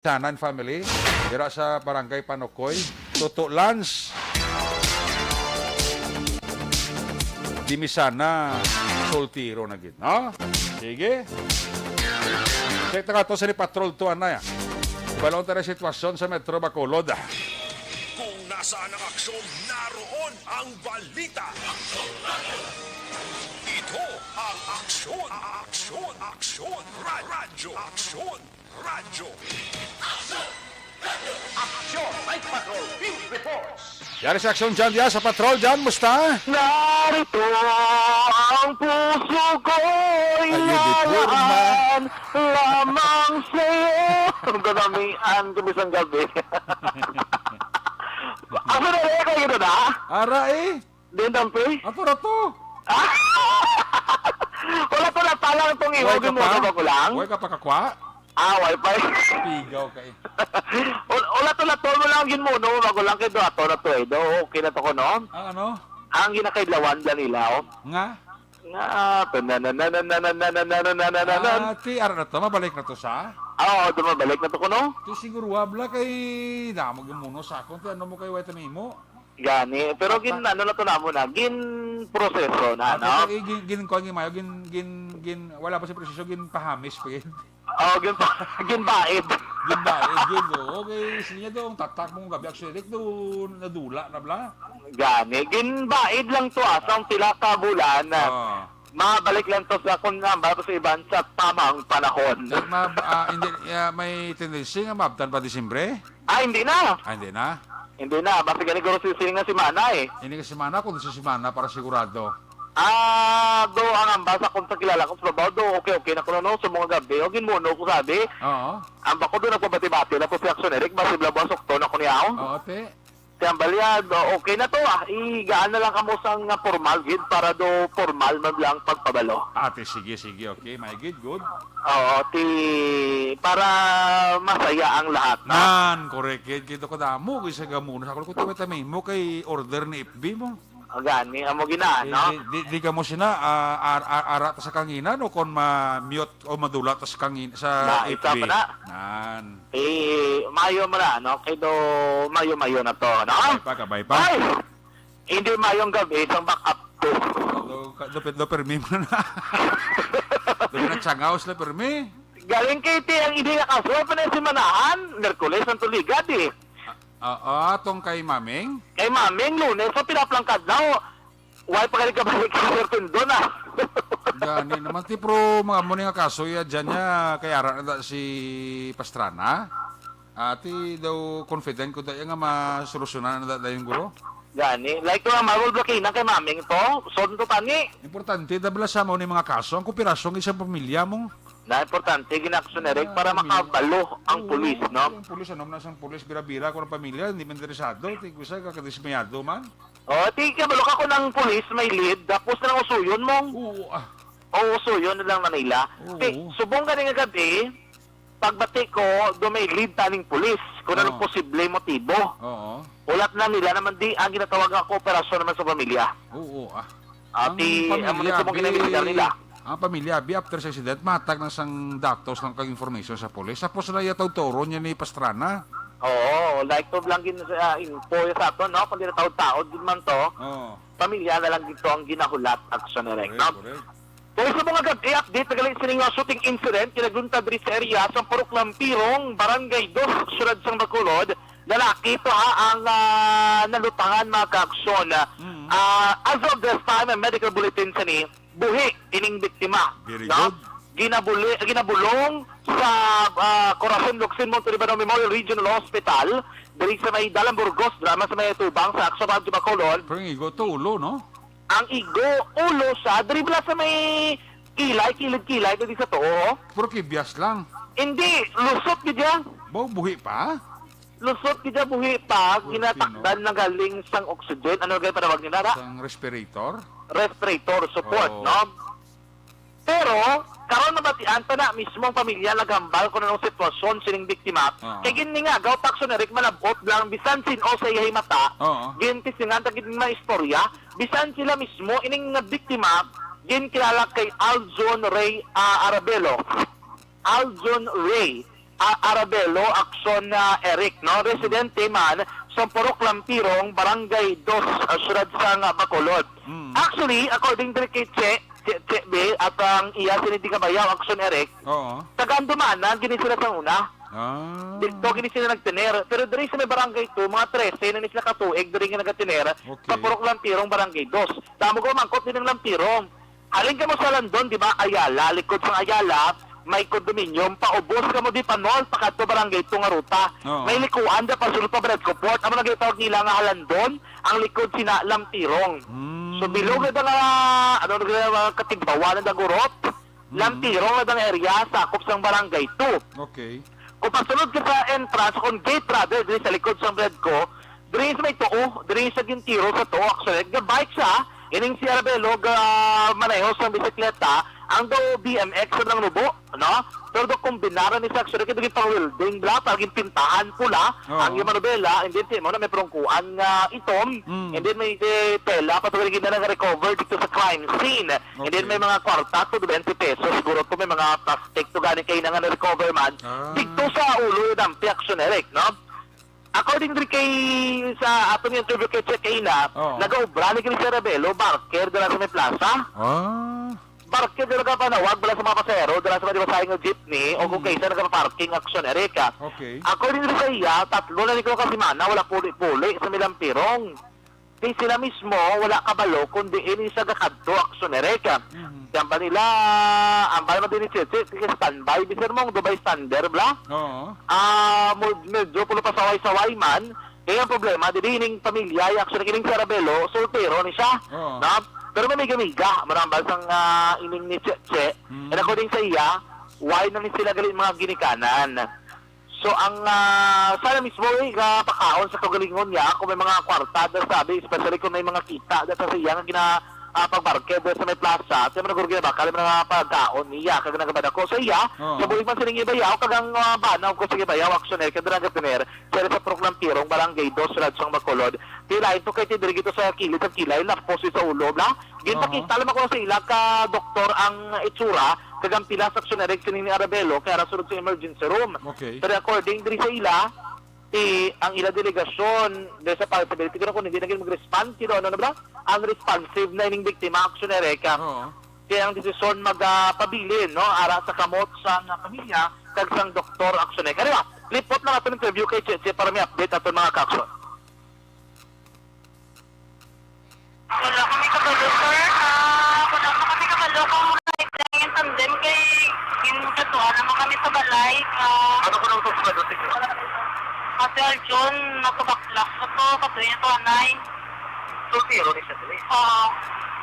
Sanan family, dira sa Barangay Panokoy, Toto Lance, Dimisana, Soltiro na gid, no? Sige. Check na to sa ni Patrol to anay. Balon ta sitwasyon sa Metro Bacolod. Kung nasaan ang aksyon, naroon ang balita. Ito ang aksyon, aksyon, aksyon, radyo, aksyon, radyo. Aksyon, Night Patrol, Field Reports. Yari sa aksyon dyan, diyan sa Patrol dyan, musta? Narito ang puso ko'y lalaan lamang sa'yo. Ang ganamian kami sa gabi. Ako na rin kayo na na? Ara eh, Din dampi? ato na to. Wala to na talang itong ihugin mo ba ko lang? Huwag ka pa kakwa? Wifi. Pigaw ka eh. Wala to na to mo lang yun mo, no? Bago lang kayo ato na to eh. Do, okay na to ko, no? Ang ano? Ang ginakailawan dyan nila, oh. Nga? Nga, nananananananananananananan. Ti, ara na to, mabalik na to sa? Oo, dumabalik na to ko, no? Ti siguro wabla kay damag yung muno sa akong. Ti ano mo kay Wetami mo? Gani. Pero ano na to na mo na, proseso na, no? Gin ko ang mayo, wala pa si proseso, gin pahamis pa yun. Oo, ginbaid. Gin ba? Gin do. Okay, sinya do, ang tatak mong gabi aksulik do, nadula na bla. Gani. Ginbaid lang to, asang tila ka bulan. Ah. Mabalik lang to sa kung namba sa iban sa tamang panahon. Hindi, may tendency nga mabtan pa Disyembre? Hindi na. Hindi na. Hindi na. Basta gani guro sisiling na si Mana eh. Hindi ka semana, kung sa semana para sigurado. Do ang ambasa kung sa kilala ko sa trabaho, do okay na kuno no sa mga gabi. O ginmuno ko sabi. Oo. Amba ko doon nagpabati-bati na po si Action Eric, basi blabas okto na ko niya. Oo, te. Kaya balya, okay na to igaan na lang kamo sang formal gid para do formal man lang pagpabalo. Ate, sige, okay. My good. Oo, para masaya ang lahat. No? Nan, correct. Kito ko damo, kay sa gamuno. Sa ko tawag mo kay order ni FB mo. Gani, amo gina, no? Di ka mo sina ara ta sa kanginan o kon ma-mute o madula ta sa kangin sa Na, isa FB. pa na. Nan. Mayo mo na, no? Kay do mayo na to, no? Kabay pa. Ay! Hindi mayong gabi, isang backup to. Do permi mo na. Do na tsangaos na permi. Galing kay ti ang hindi nakaso pa na si Manahan, Merkules ang tuligad eh. Atong kay Maming. Kay Maming Lunes, so pinaplangkad na, why pa kayo kabalik sa certain doon ah. Gani naman ti pro mga mo nga kaso ya dyan niya kay ara na si Pastrana. Ati daw confident ko dahil nga masolusyonan na yung guro. Gani, like ko ang marul blocking na kay Maming to, son to tani. Importante dabla sa mo ni mga kaso ang kopirasyon ng isang pamilya mo. Na importante ginaksyon na rin para makabalo ang pulis, no? Ang pulis, ano na sang pulis, bira-bira ko ng pamilya, hindi man interesado, tigwisa kakadismayado man. Ti kabalo ka ko ng pulis, may lead, tapos na lang usuyon mo. Oo, O usuyon na lang Manila. Oo. Ti, subong ka rin nga gabi, pagbati ko, do may lead taning pulis, kung anong posible motibo. Oo. Ulat na nila naman di ang ginatawag ang kooperasyon naman sa pamilya. Oo, Ati, ang mga subong kinamitigan nila. Ang pamilya, after sa accident, matag ng sang datos ng kag-information sa polis. Tapos na yataw toro niya ni Pastrana. Oo, like to lang sa info sa ato, no? Kung di na taod-taod din man to, Oo. pamilya na lang dito ang ginahulat action na rin, no? Correct. Kung sa mga gabi, update na galing sining shooting incident, kinagunta diri sa area sa Purok Lampirong, Barangay 2, Surad sang Bacolod, lalaki to ang nalutangan mga kaaksyon. As of this time, ang medical bulletin sa ni, buhi, ining biktima. Very no? good. Ginabulong sa Corazon Luxin Monterribano Memorial Regional Hospital, diri sa may Dalang Burgos, drama sa may tubang sa Aksyon Radyo Bacolod. Pero yung igo to ulo, no? Ang igo, ulo sa, dribla sa may kilid-kilay, dito sa too. Pero kibyas lang. Hindi, lusot gidya. Buhi pa? Lusot gidya buhi pa, ginatakdan na galing sang oxygen. Ano gaya panawag nila na? Sang respirator? Respirator support, Oo. no? Pero, karon na batian pa na mismong pamilya nagambal kung anong sitwasyon sining biktima. Oo. Kaya gini nga, gaw takso na rin malabot lang, bisan sin o sa ihay mata, Oo. gintis nga tagin mga istorya, bisan sila mismo, ining nga biktima, gin kilala kay Alzon Ray Arabelo. Alzon Ray. Arabelo Akson Eric, no? Residente man sa Purok Lampirong, Barangay 2, Syudad sang Bacolod. Actually, according to kay Che B at ang iya sinidi Kabayaw Akson Eric, Oo. tagaan dumanan gini sila sa una. Dito gini sila nagtiner, pero diri sa may barangay 2, mga 13 na sila katuig diri nga nagtiner Okay. sa Purok Lampirong, Barangay 2. Tamo ko mangkot din ng Lampirong. Halin ka mo sa Landon, di ba? Ayala, likod sa Ayala, may condominium, paubos ka mo di panol, pakadto barangay ito nga ruta. Oo. May likuan da pasulod pa Bradco Port. Amo nagitawag nila nga Halandon, ang likod sina Lampirong. So bilog na nga, ano na katigbawan na gurot, Lampirong na nga area, sakop sang barangay 2. Okay. Kung pasunod ka sa entrance, kung gate rather, diri sa likod sang Bradco, diri sa may tuo, diri sa gintiro sa tuo, actually, bike siya, ining si Arabelo maneho sa bisikleta, ang daw BMX sa ng nubo, no? Pero daw kombinara ni sa actually, kaya pang welding bla, parang pintahan pula, ang yung manubela, and then mo na may prongkuan nga itom, and then may tela, patuloy na nag-recover dito sa crime scene, and then may mga kwarta to 20 pesos, siguro to may mga plastic to galing kayo na nga na-recover man, dito sa ulo ng action Eric, no? According to kay sa atong interview kay Chekina, nag-ubra ni Chris Arabelo, barker dala sa may plaza. Barker dala ka panawag bala sa mga pasero, dala sa mga dibasahin ng jeepney, o kung kaysa nagpa-parking action Erika. Okay. According to iya, tatlo na nito kasi mana, wala puli-puli sa Milampirong. Di sila mismo, wala kabalo, kundi ini sa gakadto action Erika. Yan ba nila, ang bala mo din ni Cheche, standby, bisir mong Dubai Standard, bla? Oo. Medyo pulo pa saway-saway man, kaya ang problema, didining pamilya, actually kining si Arabelo, soltero ni siya, na? Pero may miga, marambal sang ining ni Che, and according sa iya, why na ni sila galing mga ginikanan. So ang sana mismo pakaon sa kagalingon niya, kung may mga kwartada sabi, especially kung may mga kita, dahil sa iya nga pagbarke sa may plaza, at yung nagurugin na bakal, mga pagkaon niya, kag nagabad ako sa iya, sa bulig man sining ibayaw, kagang banaw ko sige bayaw, aksyoner, kag nagapiner, sa Proclampirong, Barangay 2, Syudad sang Bacolod, tila ito kay tidiri gito sa kilid at kilay, lapos sa ulo, bla? Ginpakita, alam ako sa ila, ka doktor ang itsura, kagang pila sa aksyoner, sining ni Arabelo, kaya rasunod sa emergency room. Okay. Pero according diri sa ila, ang ila delegasyon dahil sa possibility ko kung hindi naging mag-respond kino ano na ba? Unresponsive na ining biktima action Erika. Kaya ang desisyon magpabilin no ara sa kamot sa pamilya kag sang doktor action Erika. Kaya lipot na natin interview kay Cheche para may update aton mga kakson. Wala kami kabalo, sir. Wala kami kabalo kung mga yung tandem kay ginugatuan naman kami sa balay. Ano ko nang susunod doon siguro? Kasi Aljon, natubaklak na to, kasi ito anay. Soltero ni siya tuloy. Oo.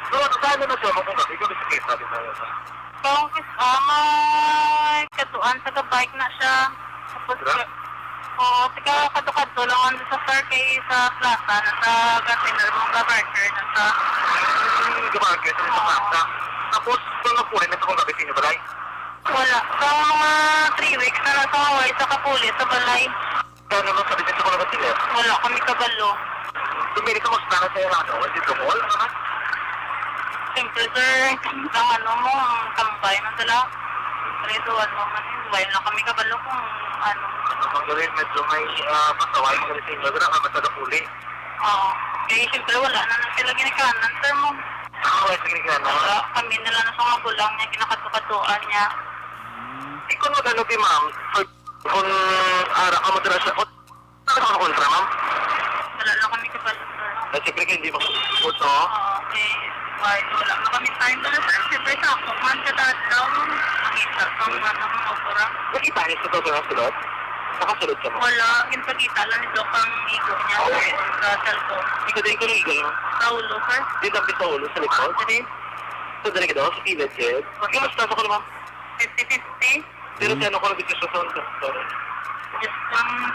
So, saan na siya? Kung ikaw bisikleta din na yun. Kung may katuan sa bike na siya. Tapos, oo, tika kadukado lang ano sa sir kay sa plaza na sa gatiner mong gabarker na sa... Gabarker sa plaza. Tapos, kung napunin na ito kung gabi sinyo balay? Wala. Sa mga 3 weeks na nasa Hawaii sa Kapuli, sa balay. Kaya naman sabi dito ko naman sila. Wala kami kabalo. Tumili ka mo sa para sa iyo ano? Wala dito mall? Siyempre sir, ang ano mo, ang tambay ng dala. Preso ano man yun, wala lang kami kabalo kung ano. Ang gawin, medyo may pasaway mo sa inyo. Doon ang matagapuli. Oo. Kaya siyempre wala na nang sila ginikanan sir mo. Ako ay sige nga no? Wala, kami nila na sa mga bulang niya, kinakatukatuan niya. Ikaw mo gano'n di ma'am, kung ara ka mo dala siya, ano ka kontra ma'am? Wala lang kami kabalo sir. At siyempre ka hindi makapagpapot, no? Oo, eh, wala na kami time doon sir. Siyempre sa ako man kadadlaw, nakita sa mga mga opera. Nakita niyo sa toto ng sulod? Nakasulod ka mo? Wala, ginpagita lang ni Doc ang igo niya sa cellphone. Ikaw din kanigal, no? Sa ulo sir. Di tapos sa ulo, sa likod? Sige, So, dali ka daw, sa kilid, kid. Ikaw mas nasa ko naman. 50-50. Pero si ano ko nabigyan sa sound ka?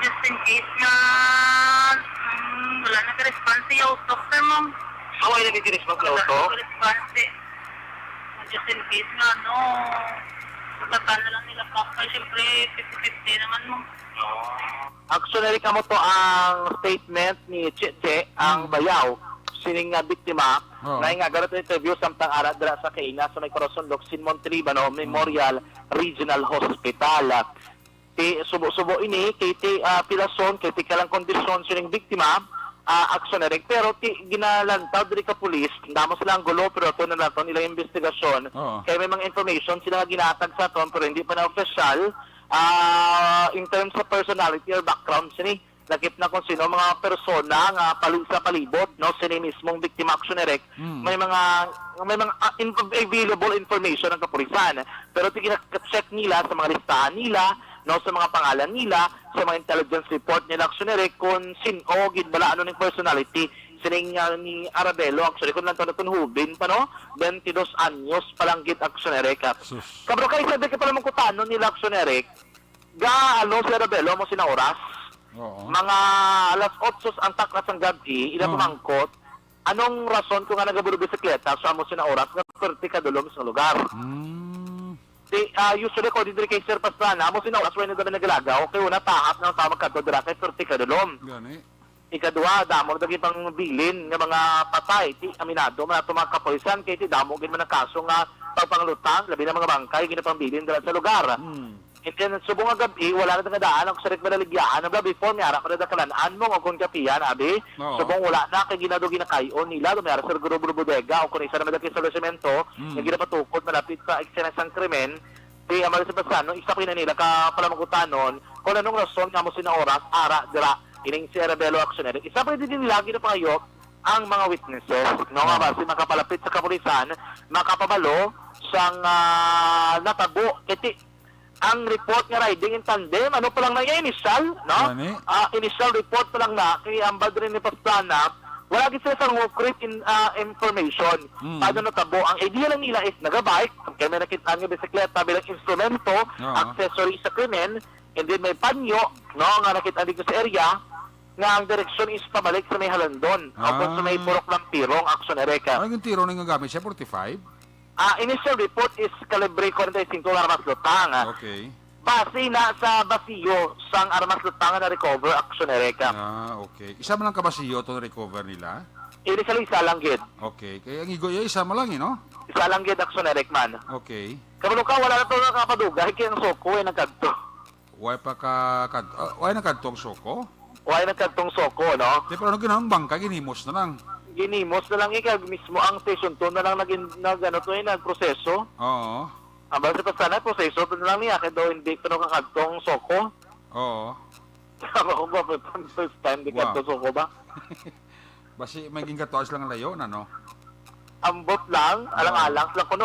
Just in case na wala nag-response si Auto, sir, ma'am. Ako ay nabigyan sa Wala auto? nag-response. Just in case nga, no, tatan na lang nila pa. Ay, siyempre, 50-50 naman, ma'am. Actually, kamo to ang statement ni Cheche, ang bayaw, sining nga biktima, na nga ganito interview samtang arat dira sa Kaina sa may Corazon Locsin Montelibano Memorial Regional Hospital. ti subo-subo ini kay ti pilason kay ti kalang kondisyon sining biktima aksyon erek pero ti ginalantaw diri ka pulis damo sila ang gulo pero to na naton ilang investigasyon Oo. kay may mga information sila nga ginatag sa aton pero hindi pa na official in terms of personality or background sini nakip na kung sino mga persona nga sa palibot no sini mismong biktima action erek may mga available information ng kapulisan pero tina-check nila sa mga listahan nila no sa mga pangalan nila sa mga intelligence report nila action erek kung sino gidbala ano ning personality sining ni Arabelo actually kung lang to hubin pa no 22 anyos palang gid action erek Sus. kabro kay sabi ka pala mong kutanon nila action erek ga ano si Arabelo mo sina oras Oo. mga alas 8 ang taklas ang gabi, ilang pumangkot, anong rason kung nga nagaburo bisikleta sa amo sina oras nga 30 kadulom sa lugar? Usually, according to kay Sir Pastrana, amo sina oras when na nagalagaw, kay una taap ng tamag kadudra kay 30 kadulom. Gani. Ikadua, damo dagi pang bilin nga mga patay, ti aminado, mga mga kapulisan, kay ti damo gin man ang kaso nga pagpanglutang, labi na mga bangkay, ginapang bilin dala sa lugar. And then, subong nga gabi, wala na nga daan, ako sarik malaligyan, ang before, may harap na dakalanaan mo, o kung kapiyan, abi, Oo. subong wala na, kay ginado ginakayon nila, may harap sa Guruburo Bodega, o kung isa na madaki sa Lusimento, yung ginapatukod, malapit sa eksena ng krimen, di amal sa pasano, isa ko na nila, kapalamakutanon, kung anong rason nga mo sina oras, ara, dira, ining si Arabelo Actionary. Isa pa din lagi na pangayo, ang mga witnesses, no nga ba, si makapalapit sa kapulisan, makapabalo, sang natabo, kiti, ang report nga riding in tandem, ano pa lang na yung initial, no? Gani. Initial report pa lang na, kay ambad rin ni Pastrana, wala din sila sa concrete information. Paano natabo? Ang idea lang nila is nagabike, kaya may nakita ang bisikleta bilang instrumento, accessory sa krimen, and then may panyo, no, nga nakita dito sa area, nga ang direksyon is pabalik sa may halandon, o kung sa may purok ng pirong, action ereka. Ano yung tiro na nga gamit siya? 45? Initial report is calibre 45 armas lutang. Okay. Base na sa basiyo sang armas lutang na recover action ereka. Okay. Isa mo lang kabasiyo to recover nila? Initial isa lang gid. Okay. Kaya ang igo isa mo lang, no? Isa lang gid action erek man. Okay. Kabalo ka wala na to nakapadugay kay ang soko ay nagkadto. Why pa ka... Why nakadtong soko? Wala nagkadtong soko, no? Di pero ano ginawang bangka, ginimos na lang. Ginimos na lang ikaw mismo ang station 2 na lang nagproseso. Oo. Aba sa pasana proseso to na lang niya kay daw hindi ko nakakadtong soko. Oo. Ako ba first time di kadto soko ba? Basi may gingkatoas lang ang layo na, no? Ambot lang, alang-alang lang kuno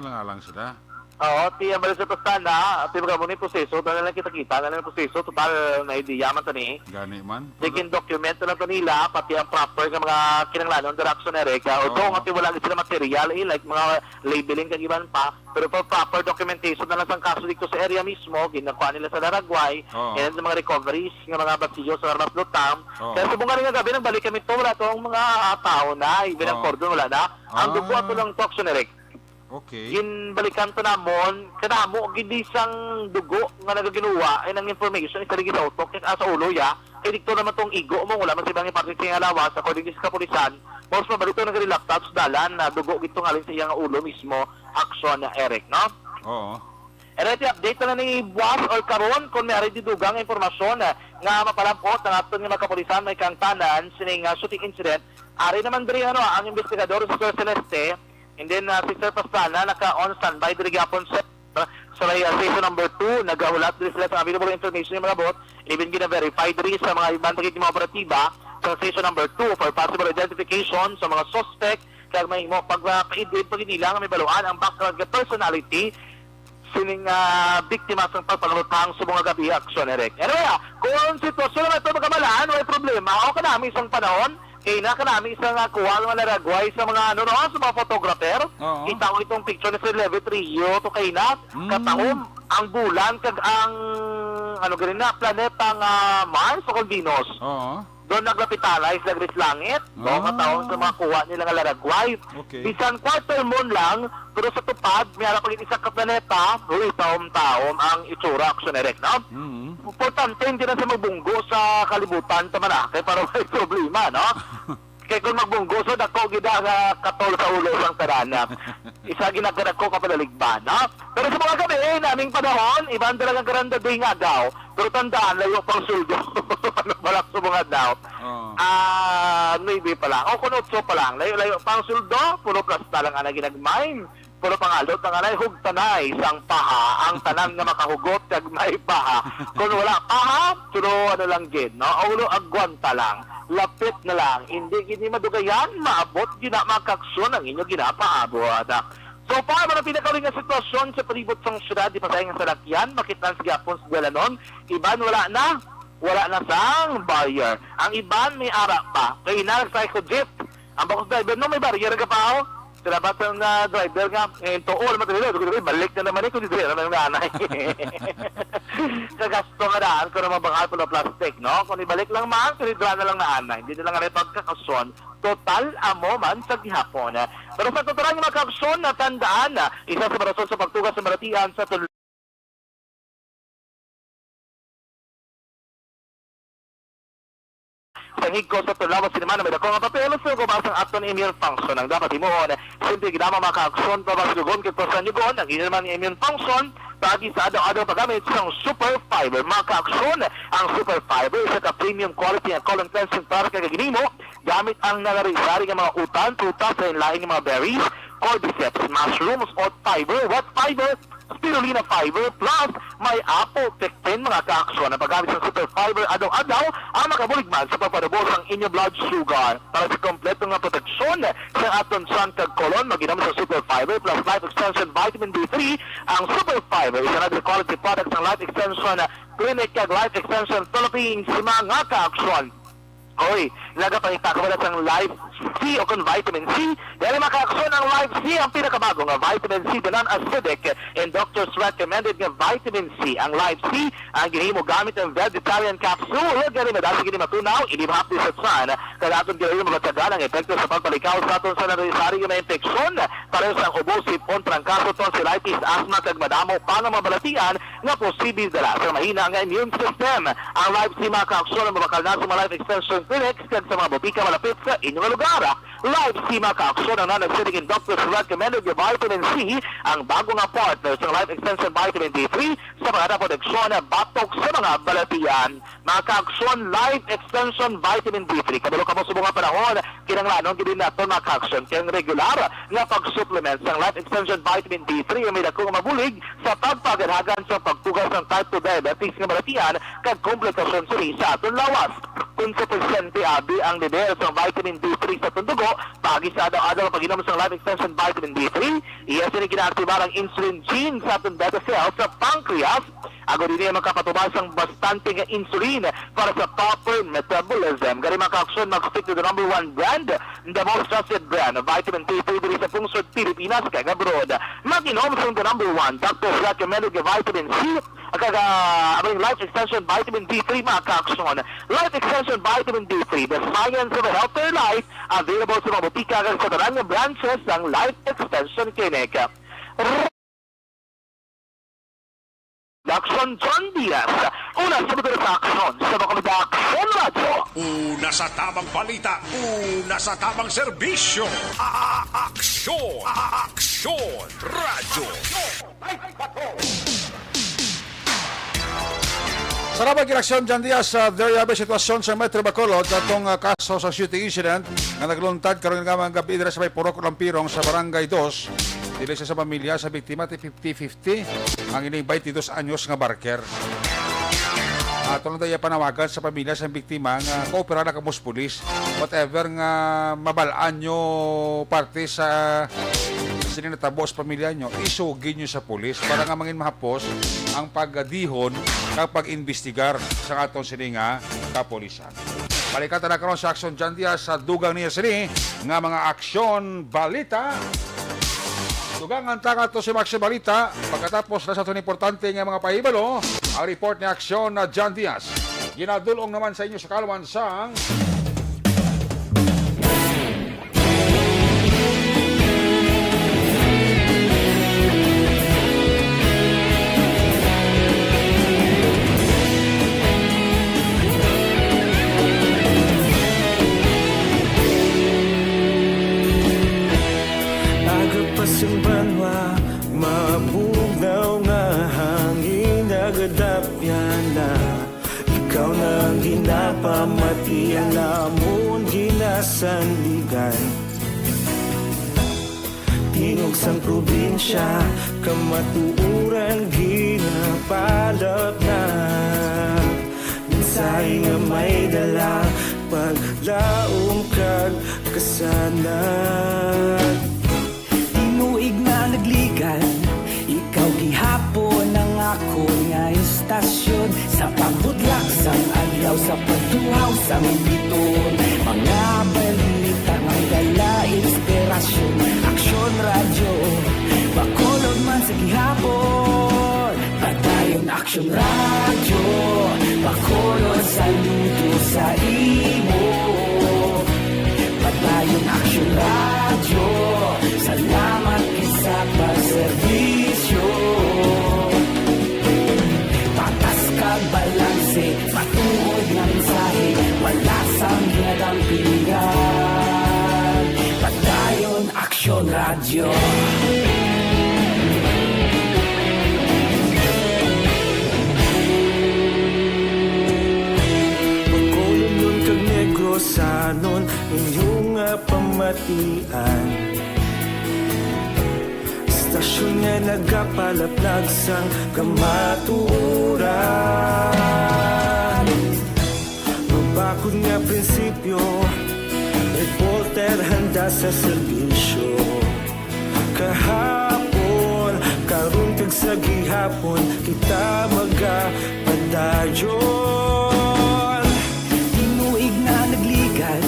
Lang-alang sila. Oo, tiyan ba sa pasana, ti mga muni proseso, na lang kita-kita na lang proseso, total na idea man tani. Gani man. Sigin dokumento lang to nila, pati ang proper nga mga kinanglanon direction na reka. Although nga wala sila material, like mga labeling kag iban pa, pero pa proper documentation na lang sa kaso dito sa area mismo, ginakuha nila sa Daragway, and sa mga recoveries nga mga basiyo sa armas lutang. Kaya subong nga gabi nang balik kami to, wala tong mga tao na, even ang cordon wala na. Ang dugo ato lang to action na reka. Okay. Balikan to namon kanamo gindi sang dugo nga nagaginuwa ay nang information isa lagi sa utok sa ulo ya kay dikto naman tong igo mo wala man sibang parte sa alawas sa according sa kapulisan most probably to nagalaptop sa dalan na dugo gito ngalin sa iyang ulo mismo action na Eric no. Oo. Ereti update na ni Buwas or karon kung may ari didugang impormasyon nga mapalampot ang aton nga kapulisan may kangtanan sining shooting incident ari naman diri ano ang investigador si Sir Celeste. And then, si Sir Pastrana, naka-on standby, diri gapon sa station number 2, nagahulat diri sila sa available information yung mga bot, even gina-verify diri sa mga ibang pagiging mga operatiba sa station number 2 for possible identification sa mga suspect, kaya may pag-identify pag nila nga may baluan ang background nga personality sining biktima sa pagpangalutang sa mga gabi action erek. Anyway, kung sitwasyon na ito magkamalaan, may problema, o kanami isang panahon, kaya na kanami isang kuwal nga naragway sa mga ano no, sa mga photographer. Kita ko itong picture ni Sir Levi Trillo to kay na katahom ang bulan kag ang ano ganin na planetang Mars o Venus. Oo. Doon naglapitalize nagris langit. Doon katahom sa mga kuha nila nga laragway. Okay. Bisan quarter moon lang, pero sa tupad, may harap isa ka planeta, huy, taom-taom ang itsura action erect, no? Importante, hindi na sa magbunggo sa kalibutan sa Manake para may problema, no? Kaya kung magbunggosod ako, gida nga katol sa ulo sang tarana. Isa ginaganak ko kapadaligban, ha? Pero sa mga gabi, naming panahon, ibang talagang karanda din nga daw. Pero tandaan, layo pang suldo. Ano balak sa mga daw? Oh. Maybe pa lang. O kunotso pa lang. Layo pang suldo, puro plasta lang ang ginagmay. Puro pangalot ang anay, hugtanay, sang paha, ang tanan nga makahugot, kag may paha. Kung wala paha, suro ano lang gin, no? Ulo agwanta lang, lapit na lang, hindi gini madugayan, maabot, gina makaksyon ang inyo ginapaabot. So, para mga pinakawin nga sitwasyon sa palibot sang syudad, di pasayang sa lakyan, makitan sa gapon sa Galanon, iban wala na sang barrier. Ang iban may ara pa, kaya inagsay ko jeep. Ang bakos driver, no, may barrier ka pa, salamat ang driver nga, tuol matalilo, balik na naman ko, dito naman yung nanay. Kagasto nga daan, kung naman bangal po na plastic, no? Kung ibalik lang man, kung idra na lang na anay, hindi na lang nga pagkakason, total amo man sa gihapon. Pero sa totoran yung makakason na tandaan, isa sa marason sa pagtugas sa maratian sa tuloy. Sangig ko sa tulawas sinimana may dako nga papelos sa kumasang aton immune function ang dapat himuon simple gidama maka-aksyon para sugon kito sa nyugon ang inyong immune function pagi sa adaw-adaw paggamit ng super fiber maka-aksyon ang super fiber isa ka premium quality ang colon cleansing para kagaginimo gamit ang nalarisari ng mga utan prutas sa inlaing mga berries cordyceps mushrooms oat fiber what fiber spirulina fiber plus may apple pectin mga kaaksyon na paggamit ng super fiber adaw-adaw ang makabuligman sa pagparubos ang inyong blood sugar para sa kompleto nga proteksyon sa aton sun kag colon maginamit sa super fiber plus life extension vitamin D3 ang super fiber is another quality product ng life extension clinic kag life extension Philippines mga kaaksyon. Oy, nagapangitakabalas ang Life C o kung vitamin C. Dahil makaaksyon ang Life C, ang pinakabago nga vitamin C, the non-acidic and doctors recommended nga vitamin C. Ang Life C, ang ginimo gamit ng vegetarian capsule. Gani madasi gini matunaw, inibhapti sa tsan. Kaya aton gini mamatsagan ang epekto sa pagpalikaw sa aton sa narisari nga infeksyon. Pareho sa ubo, sipon, trangkaso, tonsillitis, asthma, kag madamo, pa nga mabalatian nga posible dala sa mahina nga immune system. Ang Life C makaaksyon ang mabakal na sa mga life extension clinics kag sa mga botika malapit sa inyong lugar. Live C makaaksyon ang non-acidic and doctors recommended yung vitamin C ang bago nga partner sa Life Extension Vitamin D3 sa mga proteksyon na batok sa mga balatian. Makaaksyon Life Extension Vitamin D3. Kabalo ka mo sa mga panahon, kinanglanon gini nato makaaksyon kayang regular nga pag-supplement sa Life Extension Vitamin D3 ang may dakong mabulig sa pagpaganagan sa pagtugas ng type 2 diabetes nga balatian kag komplikasyon sa aton lawas. Kung sa presente abi ang level sa vitamin D3 sa tundugo, pagi sa adaw-adaw pag-inom sa life extension vitamin D3, iya sini ginaaktibar ang insulin gene sa atong beta cells sa pancreas. Ago din niya makapatubas ang bastante nga insulin para sa proper metabolism. Gari makaaksyon mag-stick to the number 1 brand, the most trusted brand of vitamin D3 diri sa pungsod Pilipinas kag abroad. Mag-inom sa the number 1 doctors recommended nga vitamin C abang life extension vitamin D3 makaaksyon. Life extension vitamin D3, the science of a healthier life, available sa mga butika kag sa tanan nga branches ng Life Extension Clinic. Aksyon John Diaz, una sa mga sa aksyon sa mga Aksyon Radio. Una sa tamang balita, una sa tamang serbisyo. Aksyon! Aksyon! Radyo! Salamat kinaksyon dyan diya sa very happy sitwasyon sa Metro Bacolod at itong kaso sa shooting incident na nagluntad karoon nga mga gabi sa may Purok Lampirong sa Barangay 2. Dili sa pamilya sa biktima 50-50 ang ining 22 anyos nga barker. At ano tayo panawagan sa pamilya sa biktima nga koopera na kamus pulis. Whatever nga mabalaan nyo parte sa sininatabo sa pamilya nyo, isugin nyo sa pulis para nga mangin mahapos ang pagdihon kapag investigar sa atong sininga kapolisan. Balikatan na karon sa aksyon dyan diya sa dugang niya sini nga mga aksyon balita. Dugang ang tanga to si Maxi Balita. Pagkatapos na sa itong importante nga mga pahibalo, ang report ni aksyon na John Diaz. Ginadulong naman sa inyo sa Kalwansang ang ginapamatian namon ginasandigan. Tingog sang probinsya, kamatuuran ginapalap na. Minsay nga may dala, paglaom kag kasanan. Tinuig na nagligan, ikaw gihapon ang ako nga istasyon. Sa pagbutlak sang adlaw, sa pagtuhaw sang biton. Mga balita, may dala inspirasyon. Aksyon radyo, bakolod man sa gihapon. Padayon aksyon radyo, bakolod saludo sa imo. Padayon aksyon radyo, salamat isa pagserbisyo. Patas kag balanse, patuod nga mensahe, wala sang ginadang pilihan. Padayon aksyon radyo. Pagkolon nun kag Negrosanon, inyong pamatian. Istasyon nga nagapalaplag sang kamatuuran. Mabakod nga prinsipyo, reporter handa sa serbisyo. Kahapon, karon kag sa gihapon, kita magapadayon. Tinuig na nagligan,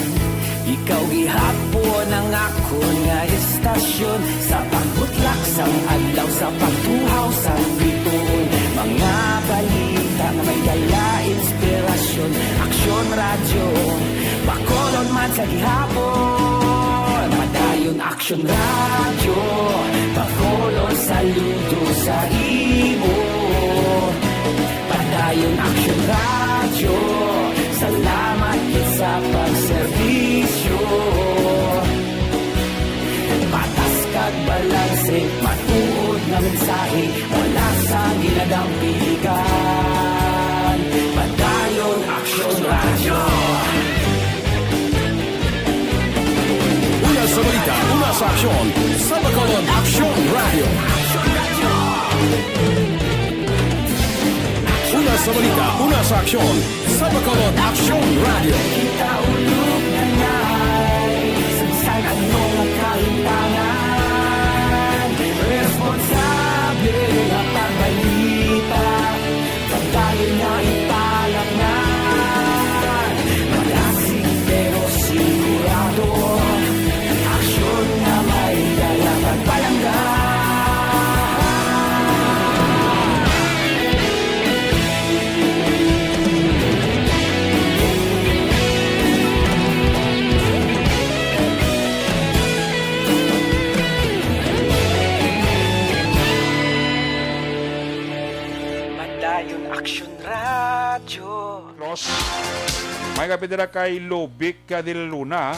ikaw gihapon ang ako nga istasyon. Sa pagbutlak sang adlaw, sa pagtuhaw sang biton. Mga balita na may dala inspirasyon. Aksyon radyo, bakolon man sa gihapon. Padayon aksyon radyo, bakolon saludo sa imo. Padayon aksyon radyo, salamat sa pagserbisyo. Patas kag balanse, matuod na mensahe, wala sa ginadang piligan. Padayon aksyon radyo. Una sa balita, una sa aksyon, sa Bacolod Aksyon Radio. Una sa balita, una sa aksyon, sa Bacolod Aksyon Radio. Kita ulog na na'y sagsay anong nakahintangan. Responsable na pagbalita, pagdayon na ipalak na. Malasig pero sigurado, aksyon na may dala pagpalanggan. Padayon aksyon radyo. Los. May kapitira kay Lubic de la Luna.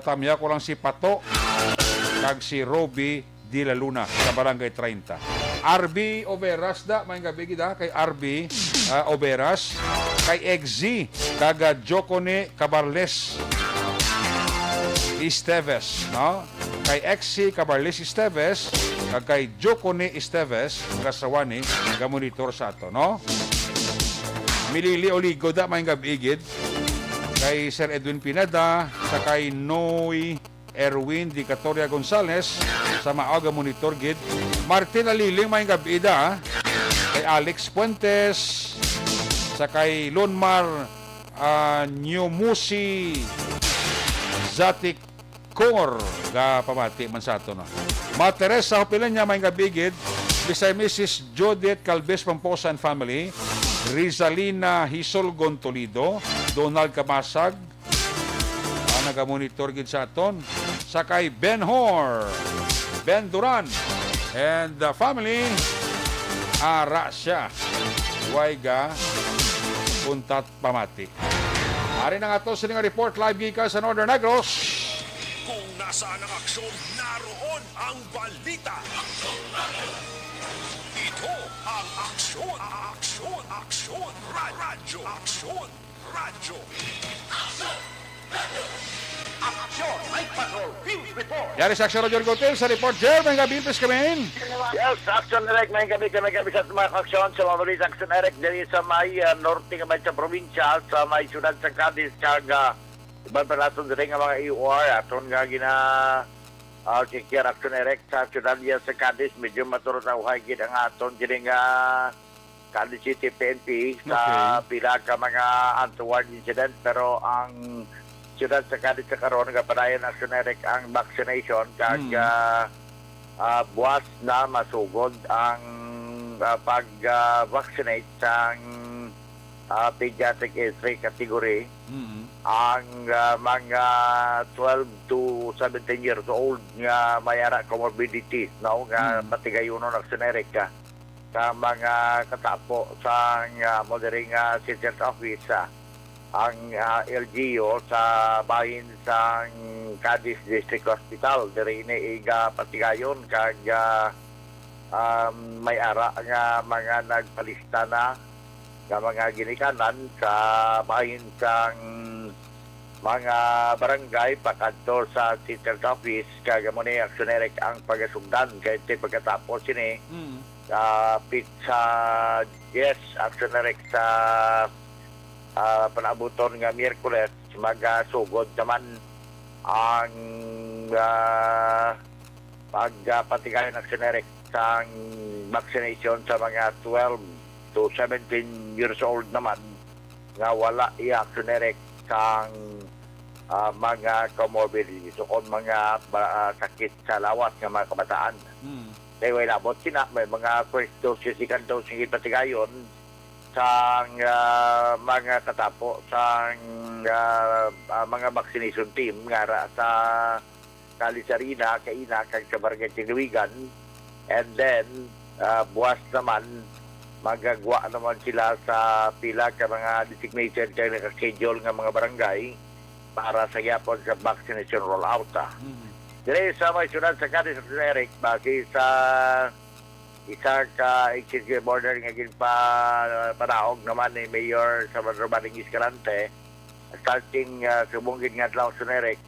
Tamya ko lang si Pato kag si Roby de la Luna sa Barangay 30. RB Oberas da, may gabi gida kay RB Oberas, kay Exi kag Jocone Cabarles Esteves, no? Kay Exi Cabarles Esteves kag kay Jocone Esteves kasawani nga monitor sa ato, no? Milili Oligo da, may gabi gid kay Sir Edwin Pineda, sa kay Noy Erwin Di Catoria Gonzales sa maaga monitor gid. Martin Aliling, may gabi da, kay Alex Puentes, sa kay Lonmar Nyumusi Zatik Kor ga pamati man sa ato, no. Ma Teresa Hopilan niya, may gabi gid bisay Mrs. Judith Calves Pamposa and family, Rizalina Hisolgon Toledo, Donald Kamasag, nagamonitor gid sa aton, sa kay Ben Hor, Ben Duran, and the family, ara siya, waiga, puntat pamati. Ari na nga to sa nga report live gikan sa Northern Negros. Kung nasaan ang aksyon, naroon ang balita. Ito ang aksyon. Aksyon, radyo. Aksyon, radyo. Aksyon, Night Patrol, Field Report. Yari sa Aksyon Roger Gotel sa report, Jer. May gabi, please kami. Yes, Action Eric, may gabi sa mga aksyon sa mga balita Action Eric dali sa may norte nga sa probinsya sa may syudad sa Cadiz kaga ibang palason din nga mga EOR aton nga gina sikir Action Eric sa syudad niya sa Cadiz medyo maturot na uhay gid ang aton diri nga Cadiz City PNP sa pila ka mga untoward incident pero ang syudad sa Cadiz sa karon nga padayon Action Eric ang vaccination kaga buwas na masugod ang pag-vaccinate sa pediatric age 3 category. Ang mga 12 to 17 years old nga mayara comorbidities no nga patigayuno ng generika sa mga katapo sa modering city office ang LGU sa bahin sa Cadiz District Hospital diri ini iga patigayon kag may ara nga mga nagpalista na nga mga ginikanan sa bahin sa mga barangay pakadto sa city office kag mo ni Action Eric ang pagasugdan kay pagkatapos ini pizza yes Action Eric sa panabuton nga Miyerkules magasugod naman ang pagpatigayon ng generic sa vaccination sa mga 12 to 17 years old naman nga wala iya generic sa mga comorbidities o mga sakit sa lawas nga mga kabataan. Kaya wala mo may mga first dose, second dose ng ipatigayon sa mga katapo sa mga vaccination team nga sa Kalisarina, Kaina, kag sa Barangay Tigluwigan and then buwas naman magagwa naman sila sa pila ka mga designated kay naka-schedule nga mga barangay para sa yapon sa vaccination rollout. Dire sa may syudad sa Cadiz Eric bagi sa isa ka executive order nga panaog naman ni Mayor Salvador Baling Escalante starting subong gid nga adlaw Eric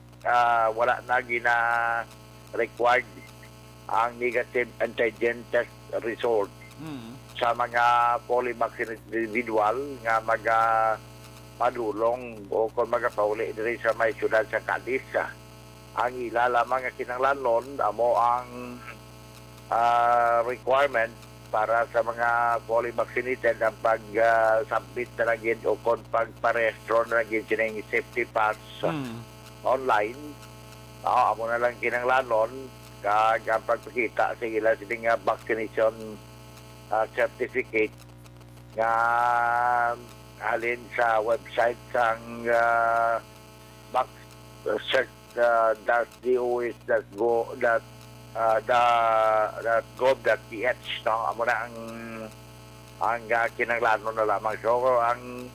wala na gina required ang negative antigen test result sa mga fully vaccinated individual nga padulong o kung magapauli diri sa may syudad sa Cadiz. Ang ila lamang nga kinahanglan amo ang requirement para sa mga fully vaccinated ang pag-submit na lagin o kung pagparehistro na lagin sining safety pass online. Amo na lang kinahanglan kag ang pagpakita sa ila sining vaccination certificate nga halin sa website sang .dos.gov.ph no amo na ang kinahanglan na lamang so ang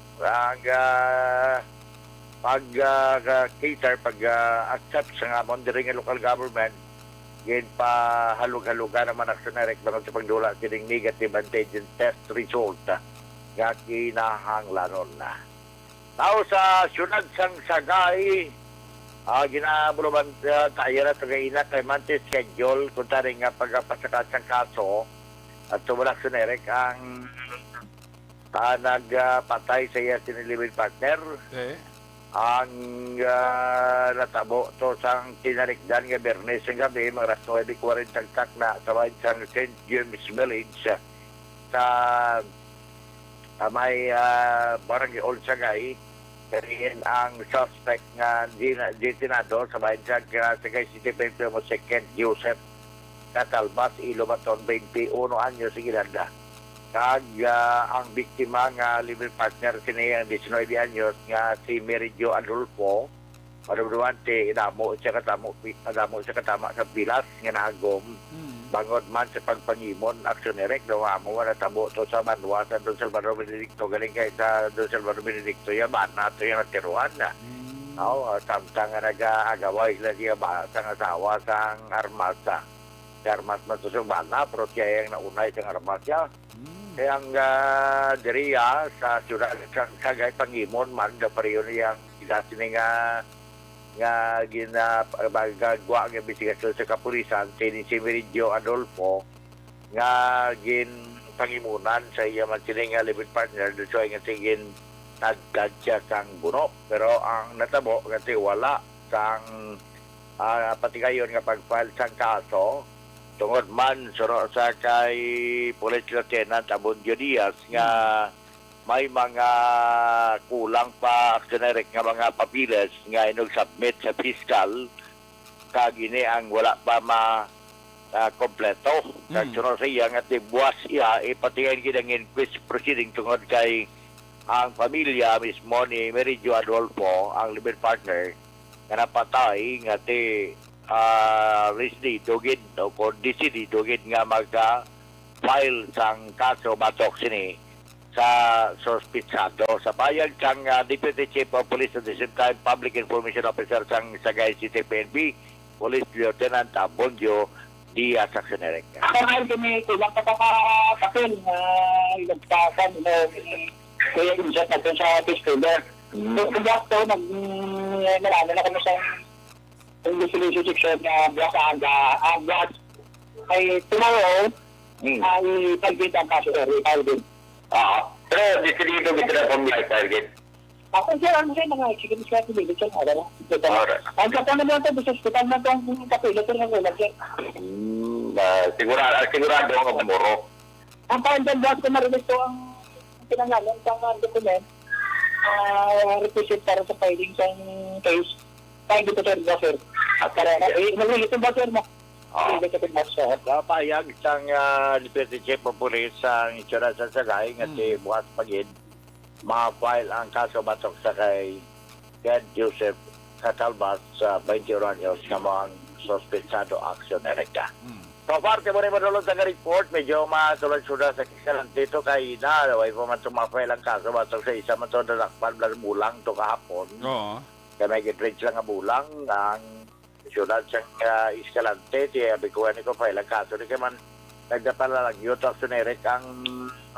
pag-cater pag-accept sa amon diri nga local government gid pa halug-halugan naman Action Eric bangod sa pagdula kining negative antigen test result nga kinahanglanon na. Tao sa syudad sang Sagay ginabuluban tayo na tagaina kay Mantis schedule kung taring nga pagpasakat sa kaso at tumulak Action Eric ang nagpatay sa iya sinilibid partner ang natabo to sang tinarikdan nga Bernes ng gabi mga ras 9:40 tagtak na sa bayan sang St. James Village sa may Barangay Old Sagay kariin ang suspect nga detinado sa bayan sang Sagay City Prefecture mo Second Joseph Catalbas Ilobaton 21 anyos sigilanda kag ang biktima nga live partner kini 19 anyos nga si Mary Jo Adolfo padumduante idamo siya katama sa bilas nga nagom bangod man sa pagpangimon Action Eric daw amo wala tabo to sa Manwa sa Don Salvador Benedicto galing kay sa Don Salvador Benedicto yaman nato yung natiruan na samtang nga nag-agaway sila siya ba sa asawa sang armasa armas man to sa bana pero siya yung naunay sa armasya Kaya ang diriya sa syudad sa Sagay Pangimon man da pareho niyang ginasini nga ginagwa ang investigasyon sa kapulisan si Meridio Adolfo nga gin pangimunan sa iya man sila nga living partner doon so nga sigin nagkad siya sang buno pero ang natabo kasi wala sang pati kayon nga pag-file sang kaso tungod man suro sa kay Police Lieutenant Abundio Diaz nga may mga kulang pa generic nga mga papiles nga inog-submit sa fiscal kagini ang wala pa kompleto. Kagsunod sa iya nga tibuas iya ipatingin kinang inquest proceeding tungod kay ang pamilya mismo ni Meridio Adolfo, ang living partner, nga napatay nga ti dugid o kondisi dugid nga magka-file sang kaso batok sini sa sospitsado. Sa bayan kang Deputy Chief of Police at the same time Public Information Officer sang Sagay City PNP, Police Lieutenant Abundio Diaz Accioneric. Ako nga kami kulang pa kapil na ilagpasan kaya insert natin sa peacekeeper. So, kaya ito, marami na kami sa investigation section na block agad. Ay, tomorrow, ay target ang kaso sa target. Pero decidido kita na pamilya target. Ako siya, mga executive strategy, siya nga, ang kapon naman ito, sa hospital na ito, ang kapila ito ng ulag siya. Sigurado ang muro. Ang pandan boss ko marinig ito ang pinangalan sa document, represent para sa filing sa case, kaya dito sir, bosser. At para, nag-release yung bosser mo. Kapayag sang Deputy Chief of Police ang itsura sa Sagay nga si bukas pagid ma-file ang kaso batok sa kay Ted Joseph Catalbas sa 21 years nga mga sospetsado action erecta. So far, mo rin madulog sa report, medyo matulad-suda sa kisalan dito kay Ina, way po man tumafile ang kaso batok sa isa man ito dalakpan bulang to kahapon. Oo. Kaya may gitreach lang nga bulang ang syudad sa Escalante, di abikuan ko file ang kaso. Di kaya man nagdapalalagyo to aksyonerik ang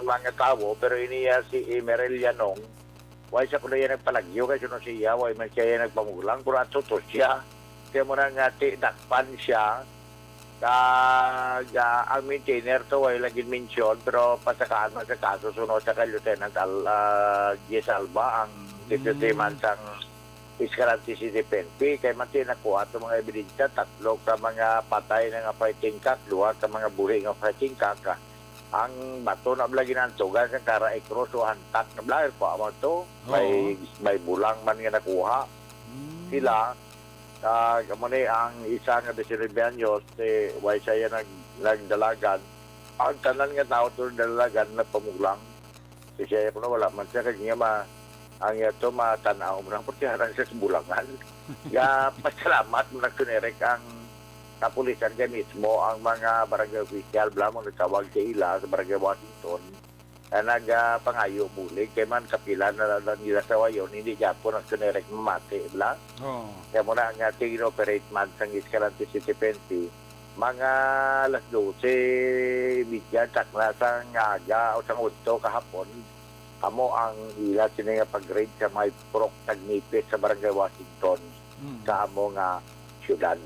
mga tao, pero iniya si Emeril Yanong, way siya kuno yan nagpalagyo kasi no siya, way man siya yan nagpamulang, kung ato to siya, kaya mo na nga dakpan siya, ang maintainer to way laging mention, pero pasakaan man sa kaso, sunod sa kay Lieutenant G.S. Alba, ang deputy man sang Escalante City PNP, kay man tinakuha itong mga ebidensya, 3 ka mga patay na nga fighting cock, 2 ka mga buhi nga fighting cock. Ang bato na blagi ng tugan sa Karae Cruz o hantak na blagi po mo to. May bulang man nga nakuha. Sila, kamuni ang isa nga 19 anyos, way siya nagdalagan. Ang tanan nga tao to dalagan na pamulang. Kasi siya po na wala man siya kanya ang ito matanaw mo ng pagkiharan sa bulangan. Kaya pasalamat mo nagsunerek ang kapulisan kaya mismo ang mga barangay official bla mo nagtawag sa ila sa barangay Washington na nagpangayo bulig kaya man kapila na nila sa wayon hindi dyan po nagsunerek mamati bla. Kaya mo na ang ating inoperate man sa Escalante City PNP mga alas 12 bigyan sakla sa ngaga o sa udto kahapon amo ang ila sininga pag-raid sa may prok tagnipis sa barangay Washington sa amo nga syudad.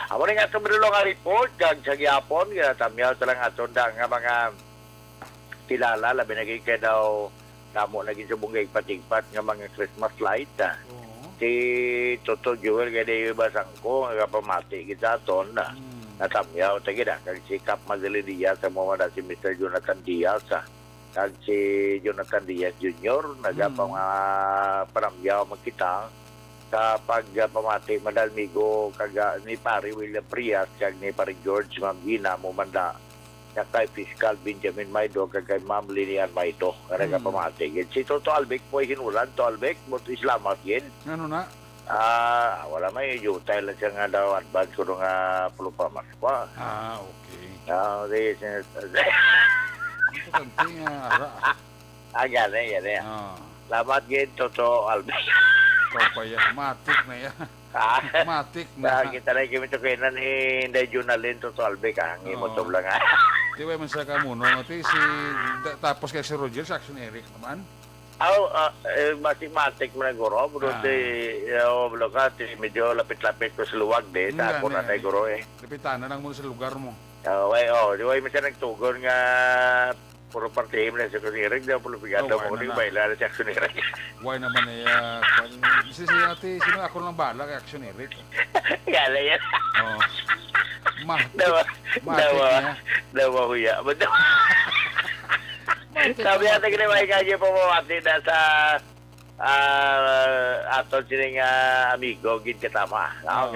Amo nga sumrilo nga report kag sa gyapon kaya tamyaw talang aton nga mga kilala labi naging kay daw kamo naging subungay patigpat nga mga Christmas light. Si Toto Joel kay dayo basang ko nga pamati kita aton natamyaw tagi da kag si Cap Madeline Diaz sa mga si Mr. Jonathan Diaz kag si Jonathan Diaz Jr. nagapang panamyaw magkita sa pagpamati madalmigo kag ni Pari William Prias kag ni Pari George Mangina mo manda kay Fiscal Benjamin Maido kag kay Ma'am Lilian Maido nga pamati si Toto Albec po hinulan to Albec mo Islamat yin Ano na? Wala may jutay lang siya nga daw advance ko nga pulo pa mas pa Okay. Ito kanting yan Salamat gin Toto Albec. Ikaw pa yan. Matik na yan. Matik na. Kita na yung kimitok kainan hindi Junalin Toto Albec ang imo to lang Di ba man sa kamuno, ti si tapos kay si Roger sa Action Eric naman. Matik-matik mo na guro. Pero medyo lapit-lapit ko sa luwag de. Nga, Tapos na tayo guro eh. Lapitan na lang muna sa lugar mo. Di ba yung nagtugon nga puro partihim na sa Action Daw puro bigado Oh, mo ano kung na. baila na sa Action Why naman eh, sino ako lang bahala kay Action Eric. Gala yan. Oh. Matik Dawa. niya. Dawa huya. Sabi natin kinamay kanya po mamati na sa aton sining amigo, gid katama. Oo.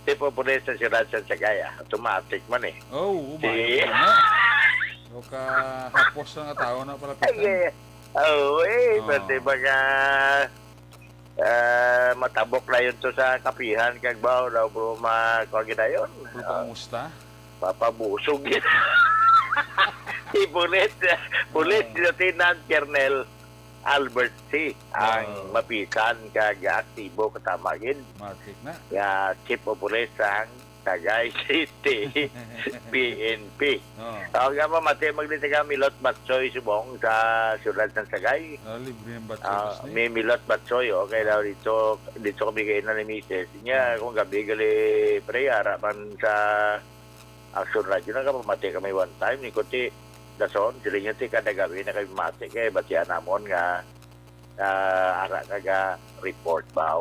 Tipo po rin sa siyudad sa Sagaya. Automatic man eh. Oh, Si- na. O ka hapos na nga tao na pala pitan. Oo, Oo. pwede baga matabok na yun to sa kapihan kag bao daw bro makagina yun. Pero kamusta? Papabusog yun. Si Pulit Lieutenant Colonel Albert C. ang mapisan kag aktibo katamagin Matik na. nga Chief of Police ang Tagay City PNP. Oh. Ako nga mamati maglita ka Milot Batsoy subong sa siyudad ng Sagay. Libre ng batsos ni. May Milot Batsoy, okay daw dito kami kayo na ni Mrs. Niya, kung gabi gali preyara man sa Action Radio na ka, pamati kami one time, ni Kuti Dason, sila niya ti kada gabi na kami mati, kaya batyan namon nga ara kaga report ba.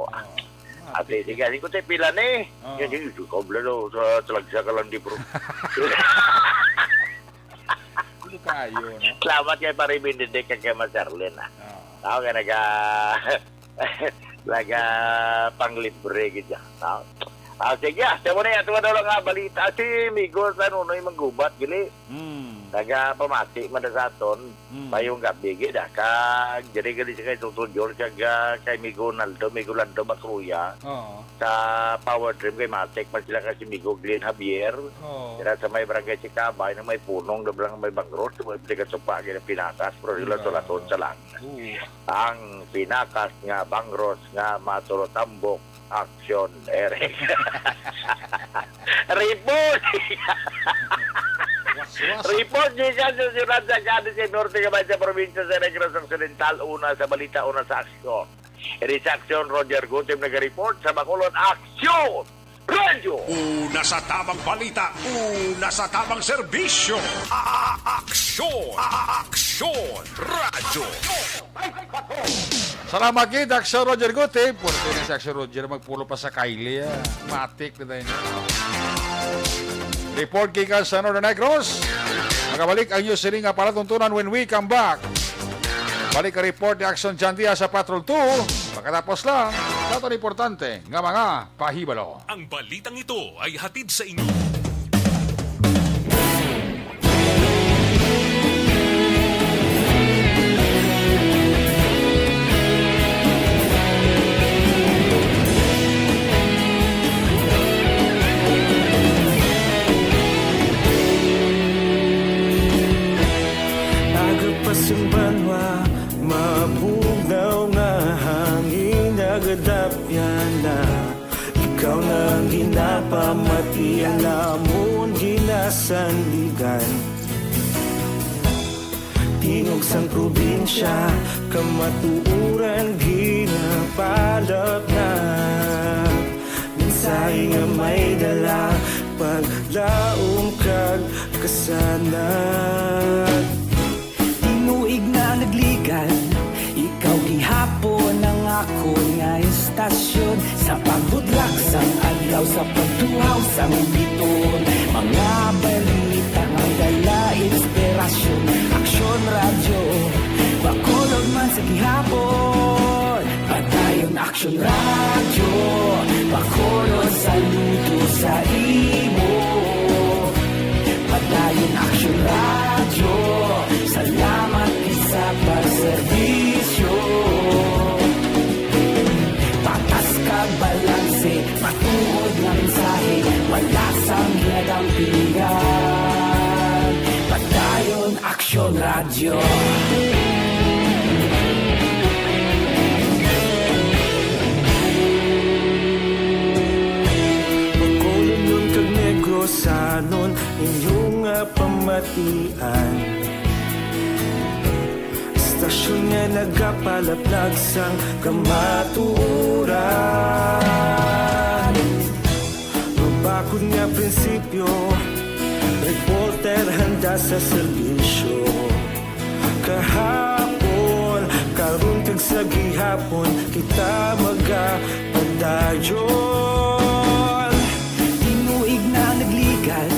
Ate, sige, ni Kuti pila ni. Oo. Yan yung kobla do, sa talagsa ka lang di bro. Ito kayo, no? Salamat kay pare Benedict kay Mas Arlen. Oh. Ako nga naga panglibre gid ya. Sige, sa mo na yan, daw lang nga balita. Si Migo, nunoy manggubat, gili. Naga pamati, madasaton, mayong gabi, gid. Kag, jari-gali siya kay Tutun George, kay Migo Naldo, Migo Lando Bakruya, Oo. sa Power Dream, kay Matek, man sila kasi Migo Glenn Javier. Oo. Kaya sa may barangay si Kabay, na may punong, dablang may bangros, may plikat sa pagi ng pinakas, pero sila tulaton sa lang. Ang pinakas nga bangros nga matulotambok Action Eric. Report! Report niya sa susunod sa Cadiz sa Norte Gamay sa probinsya sa Negros Occidental, una sa balita, una sa aksyon. Eri sa aksyon, Roger Gutim nag-report sa Bacolod Aksyon Radio! Una sa tamang balita, una sa tamang serbisyo. Aksyon! Aksyon! Radyo! Salamat kid, Action Roger Guti. Puro din si Action Roger magpulo pa sa Kylie. Matik na tayo niya. Report kay sa Northern Negros. Magabalik ang news sining nga palatuntunan when we come back. Balik ka report ni Action Jandia sa Patrol 2. Pagkatapos lang, dato importante nga mga pahibalo. Ang balitang ito ay hatid sa inyo. Agapasumbanwa, mabugaw nga hangin agadapyan na. Ikaw nang ginapamati, alamon ginasandigan. Tingog sang probinsya, kamatuuran ginapalap na. Minsay nga may dala, paglaom kag kasanag. Tinuig na nagligan, ikaw gihapon ang ako nga estasyon. Sa pagbudlak sang adlaw, sa pagtuhaw sang biton. Mga balita nga dala inspirasyon. Aksyon radyo, Bacolod man sa gihapon. Padayon Aksyon radyo, Bacolod saludo sa imo. Padayon Aksyon radyo, salamat isa pagserbisyo. Patas ka balanse, matuod na mensahe, wala sang ginagampingan. Padayon Aksyon radyo. Bacolod nun kag Negros sanon, inyong pamati. nga nagkapalaplag sang kamatuuran. Mabakod nga prinsipyo, reporter handa sa serbisyo. Kahapon, karon kag sa gihapon, kita magapadayon. Tinuig na nagligan,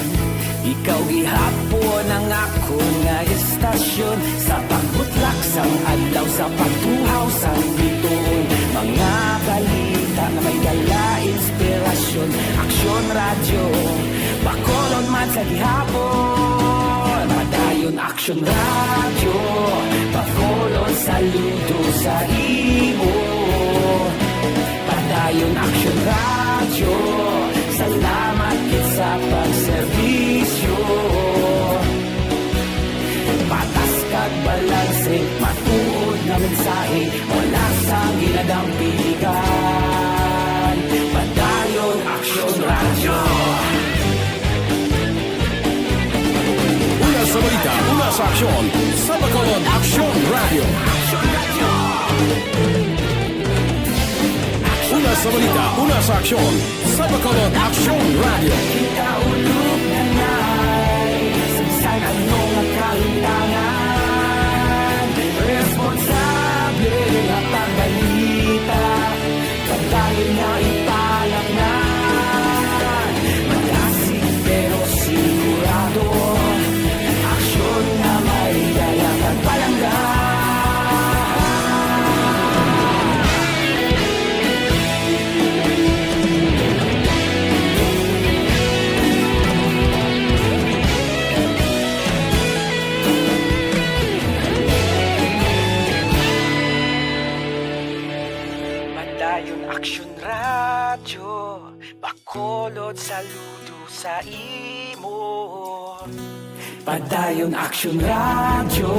ikaw gihapon ang ako nga istasyon. Sa pagbutlak sang adlaw, sa pagtuhaw sang bituon, mga balita na may dala inspirasyon. Aksyon radyo, Bacolod man sa gihapon. Padayon aksyon radyo, Bacolod saludo sa imo. Padayon aksyon radyo, salamat kit sa pagserbisyo. Patas kag balanse, matuod na mensahe, wala sang ginadampigan. Padayon aksyon radyo. Una sa balita, una sa aksyon, sa Bacolod Aksyon Radio. Una sa balita, una sa aksyon, sa Bacolod Aksyon Radio. Kaulog na na'y Saan anong nagkahintangan, responsable at pagbalita, pagdahil na ipalang na. Magasig pero sigurado, aksyon na may dala at palangga. Padayon aksyon radyo, Bacolod saludo sa imo. Padayon aksyon radyo,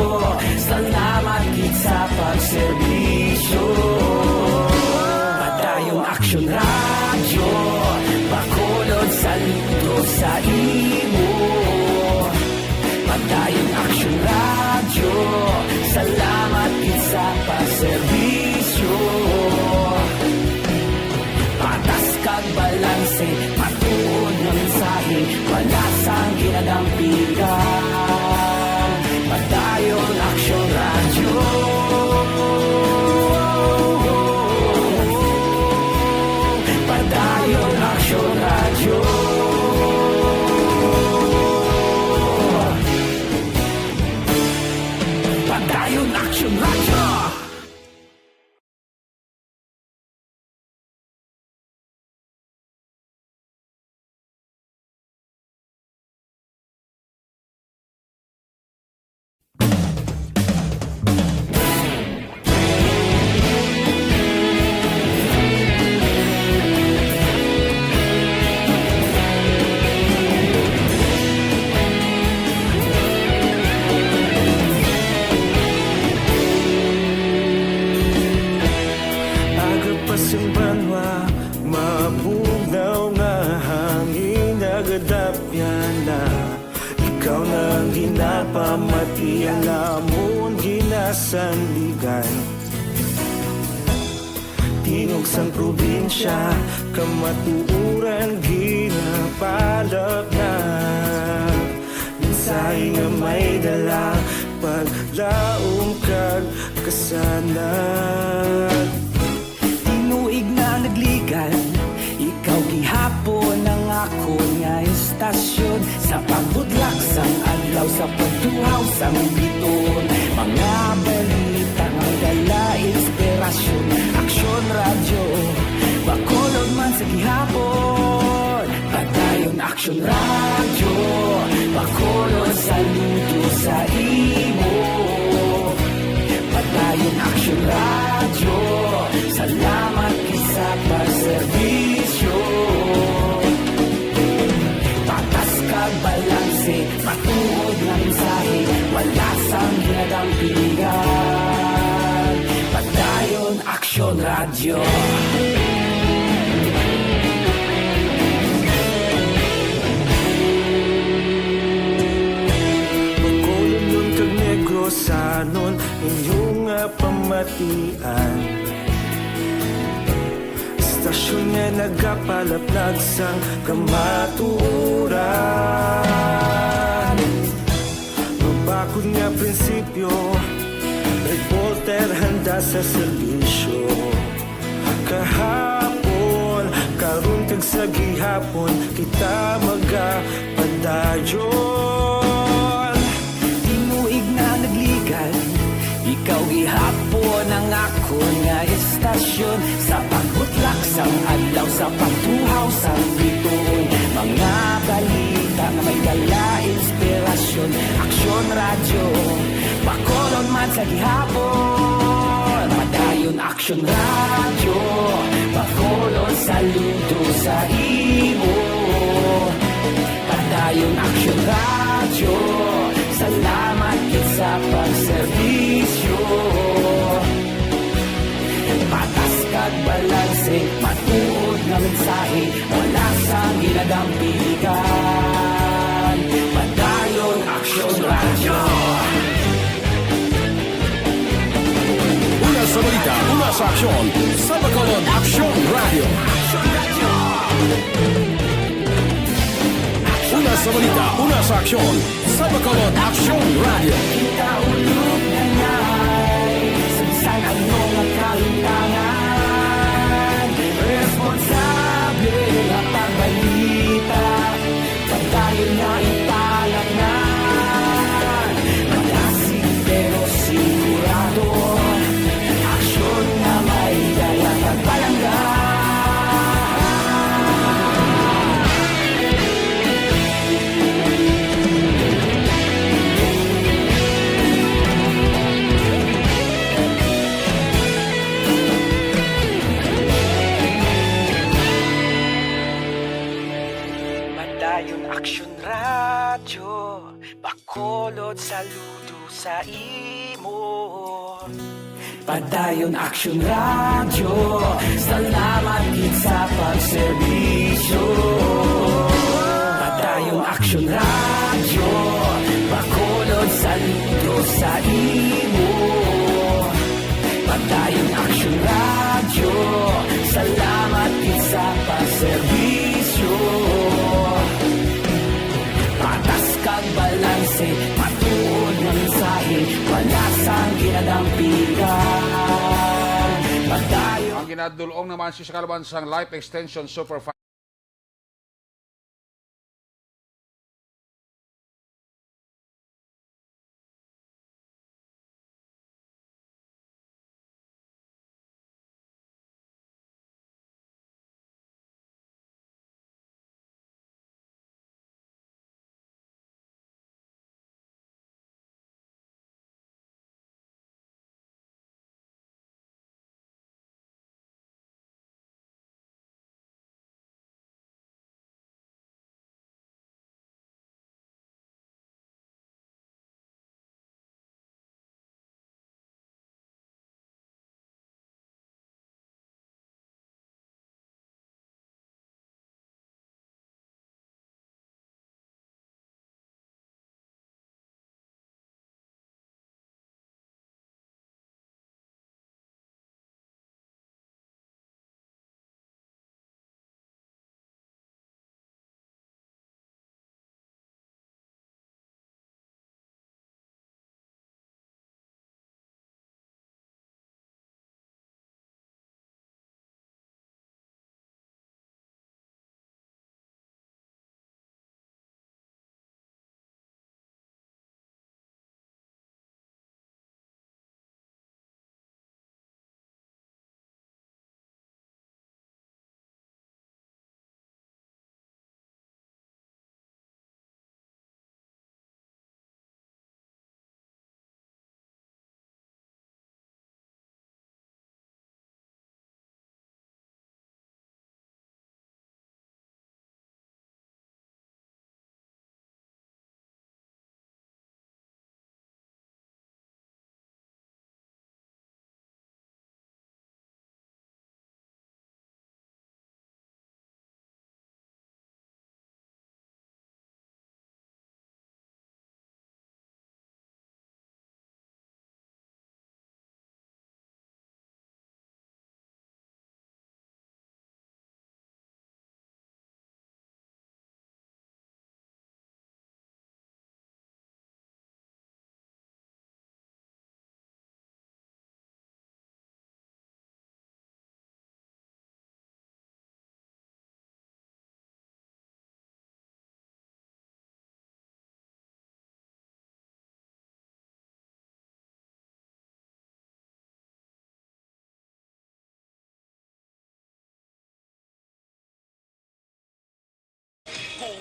salamat kit sa pagserbisyo. Padayon aksyon radyo, Bacolod saludo sa imo. Padayon aksyon radyo, salamat kit sa pagserbisyo. Patas kag balanse, matuod na mensahe, wala sang ginadampigan. Padayon aksyon radyo. Padayon aksyon radyo. Padayon aksyon radyo. Agapasumbanwa, mabugnaw nga hangin nagadapyan na. Ikaw nang ginapamatian namon ginasandigan. Tingog sang probinsya, kamatuuran ginapalap na. Mensahe nga may dala, paglaom kag kasanag. Tinuig na nagligan, ikaw gihapon ang ako nga istasyon. Sa pagbudlak sang adlaw, sa pagtuhaw sang biton, mga balita nga dala inspirasyon. Aksyon radyo, Bacolod man sa gihapon. Padayon aksyon radyo, Bacolod saludo sa imo. Padayon aksyon radyo, salamat sa pagserbisyo. Patas kag balanse, matuod na mensahe, wala sang ginadampigan. Padayon aksyon radyo. Bacolod nun kag Negros, sanon inyong matian. Stasyon nga nagapalaplag sang kamaturan. Mabakod nga prinsipyo, reporter handa sa serbisyo. Kahapon, karon kag sa gihapon, kita magapadayon. Tinuig na nagligan, ikaw gihapon ang ako nga estasyon. Sa pagbutlak sang adlaw, sa pagtuhaw sang bituon, mga balita nga may dala inspirasyon. Aksyon radyo, Bacolod man sa gihapon. Padayon aksyon radyo, Bacolod saludo sa imo. Padayon aksyon radyo, salamat kit sa pagserbisyo. Patas kag balanse, matuod na mensahe, wala sa ginadampigan. Padayon aksyon radyo. Una sa balita, una sa aksyon, sa Bacolod Aksyon Radio. Una sa balita, una sa aksyon, sa Bacolod Aksyon Radio. Kita ulog na na'y Sansan ang mga kalintangan. Responsable at pagbalita, pagdayon na italagnan. Malasig pero sigurado, aksyon na may dala pagpalanggan. Padayon aksyon radyo, Bacolod saludo sa imo. Padayon aksyon radyo, salamat gid sa pagserbisyo. Padayon aksyon radyo, Bacolod saludo sa imo. Padayon aksyon radyo, salamat gid sa pagserbisyo. Patas kag balanse, matuod na mensahe, wala sang ginadampigan. Padayon Ang ginadulong naman si sa kalabansang Life Extension Super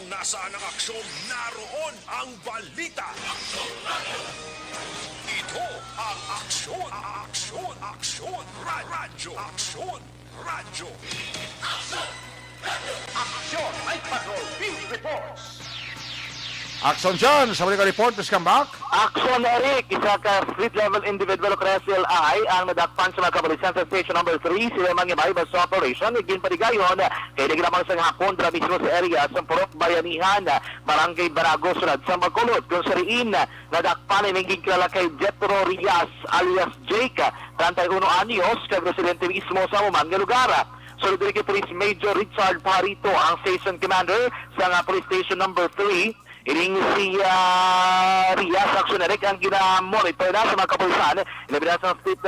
nasaan ang aksyon, naroon ang balita. Ito ang aksyon, radyo, radyo. Action dyan! Sa mga report, please come back. Action Eric, isa ka street-level individual of SLI ang nadakpan sa mga kapulisan sa station number 3 sila mga bypass operation. Igin panigayon, kaya naglamang sa hapon dra mismo sa area sa Purok Bayanihan, Barangay Barago, Sulad sa Bacolod. Kung sa riin, nadakpan ay naging kilala kay Jetro Rias alias Jake, 31 anyos, kay presidente mismo sa umang lugar. Sunod rin kay Police Major Richard Parito, ang station commander sa police station number 3. Ining si Rias Action Eric ang ginamonitor na sa mga kapulisan. Inabilas ng State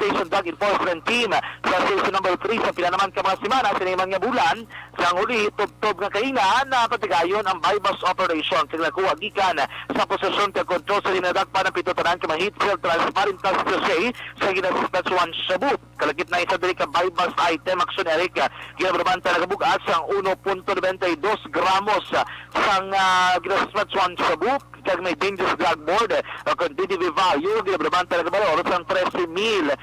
Station Drug Enforcement Team sa station number 3 sa pila naman ka mga simana sa mga bulan. Sa huli, tubtob nga kainan na patigayon ang bypass operation. Sa nakuha gikan sa posisyon ka control sa dinadakpan ng pitutunan ka mga heatfield transparent tasosay sa ginasuspetsuan sa boot. Kalagit na isa dili ka bypass item Action Eric. Ginabramanta na kabugas ang 1.92 gramos sang ginasuspetsuan sa boot. Kag may dangerous drug board o quantitative value. Ginabramanta na kabalor sa 13,000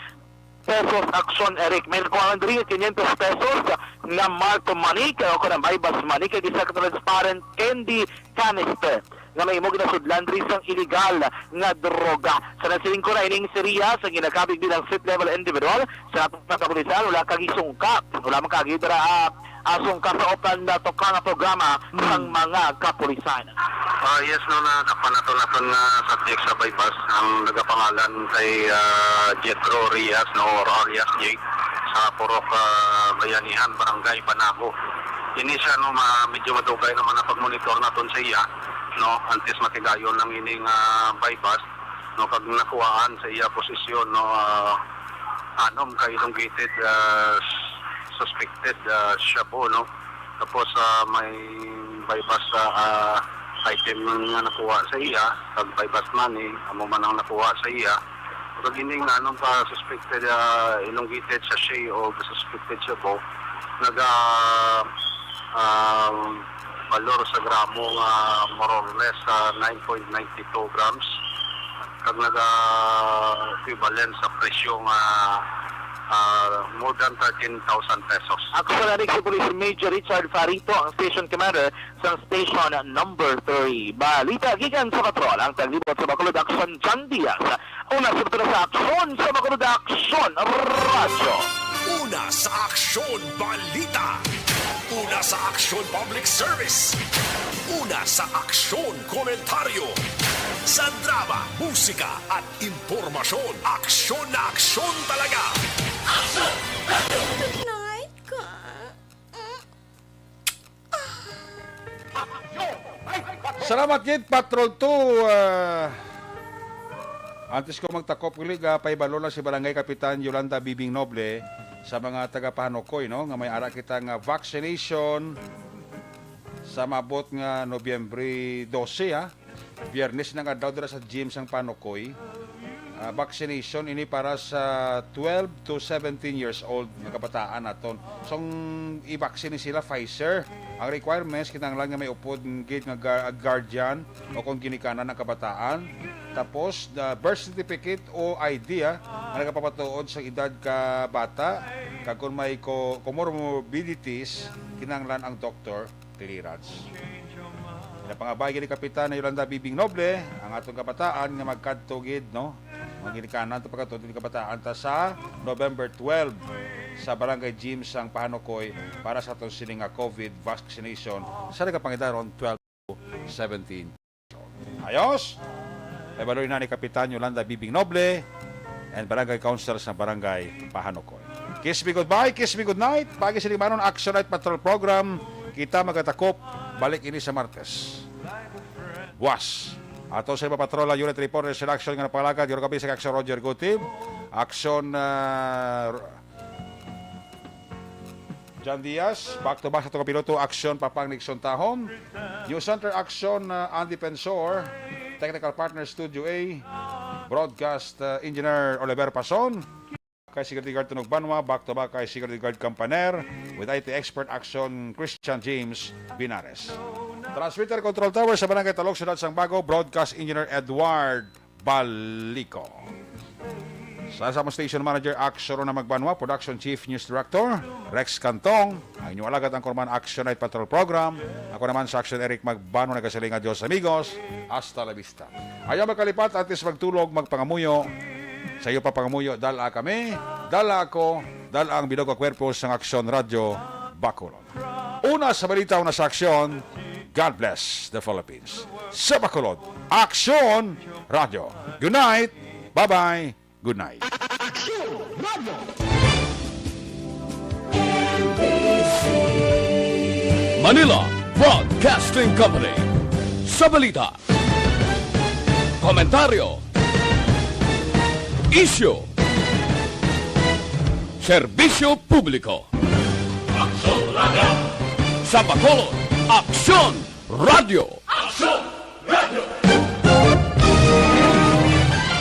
pesos Action Eric. May nakuha rin 500 pesos na marked money o kanang bypass money kay isa ka transparent candy canister nga may mo ginasudlan rin sang illegal nga droga. Sa nasiling ko na ining Syria sa ginakabig din ang street level individual sa atong kapulisan wala kagisungka. Wala man kagidra asungka sa open na tokang nga programa ng mga kapulisan. Yes, no, nakapan nato na subject sa bypass ang nagapangalan kay Jetro Rias, no, or alias Jake, sa Purok Bayanihan, Barangay Banago. Ini siya, no, medyo madugay naman na pag-monitor naton sa iya, no, antes matigayon ng ining bypass, no, pag nakuhaan sa iya posisyon, no, anom kay elongated suspected siya po, no, tapos may bypass item nga nakuha sa iya, pag bypass money, amo man ang nakuha sa iya. Pag ining anong pa suspected elongated sa siya o suspected siya po, valor sa gramo more or less 9.92 grams. Kag equivalent sa presyo more than 13,000 pesos. Action Eric si Police Major Richard Farito, ang station commander sa station number 3. Balita gikan sa patrol ang taglibot sa Bacolod Action John Diaz. Una sa sa aksyon sa Bacolod Action Radyo. Una sa aksyon, balita. Una sa aksyon, public service. Una sa aksyon, komentaryo. Sa drama, musika at impormasyon, aksyon na aksyon talaga. Night ka. Salamat gid Patrol 2. Antes ko magtakop ulit, paibalo lang si Barangay Kapitan Yolanda Bibing Noble sa mga taga-Panokoy, no, nga may ara kita nga vaccination sa mabot nga Nobyembre 12, ha. Biyernes na nga daw dira sa gym sang Panokoy. Vaccination ini para sa 12 to 17 years old nga kabataan naton. So i-vaccine sila Pfizer. Ang requirements kinahanglan nga may upod gate nga guardian o kung ginikanan ng kabataan. Tapos the birth certificate o ID nga nagapapatuod sa edad ka bata. Kag kung may comorbidities kinahanglan ang doctor clearance. Napangabay ni Kapitan Yolanda Bibing Noble ang atong kabataan nga magkadtugid, no? Magginikanan to pagkatod ni kabataan ta sa November 12 sa Barangay Gym sang Panokoy para sa atong sining COVID vaccination sa nagapangidaron 12 to 17. Ayos. Evaluate na ni Kapitan Yolanda Bibing Noble and Barangay Councilor sa Barangay Panokoy. Kiss me goodbye, kiss me good night. Pagi sining manon Action Night Patrol Program. Kita magatakop balik ini sa Martes. Buwas. Ato sa iba patrola unit reporter sa action nga napalagad yung kapi sa Action Roger Gutib, Action John Diaz, back to back sa itong kapiloto, Action Papang Nixon Tahom, News Center Action Andy Pensor, Technical Partner Studio A, Broadcast Engineer Oliver Pason, kay Security Guard Tunog Banwa, back to back kay Security Guard Campaner, with IT Expert Action Christian James Binares. Transmitter Control Tower sa Barangay Talok, Syudad Sang Bago, Broadcast Engineer Edward Balico. Sa Sama Station Manager Aksyon na Magbanwa, Production Chief News Director Rex Cantong, ang inyong alagad ang Corman Action Night Patrol Program. Ako naman sa Action Eric Magbano, nagkasilinga Diyos amigos. Hasta la vista. Ayaw magkalipat at is magtulog, magpangamuyo. Sa iyo pa pangamuyo, dala kami, dala ako, dala ang bilog o kwerpo sa Action Radio Bacolod. Una sa balita, una sa aksyon, God bless the Philippines. Sa Bacolod, Action Radio. Good night, bye-bye, good night. Manila Broadcasting Company. Sa balita, komentaryo, isyu, serbisyo publiko. Sa Bacolod, Aksyon Radio.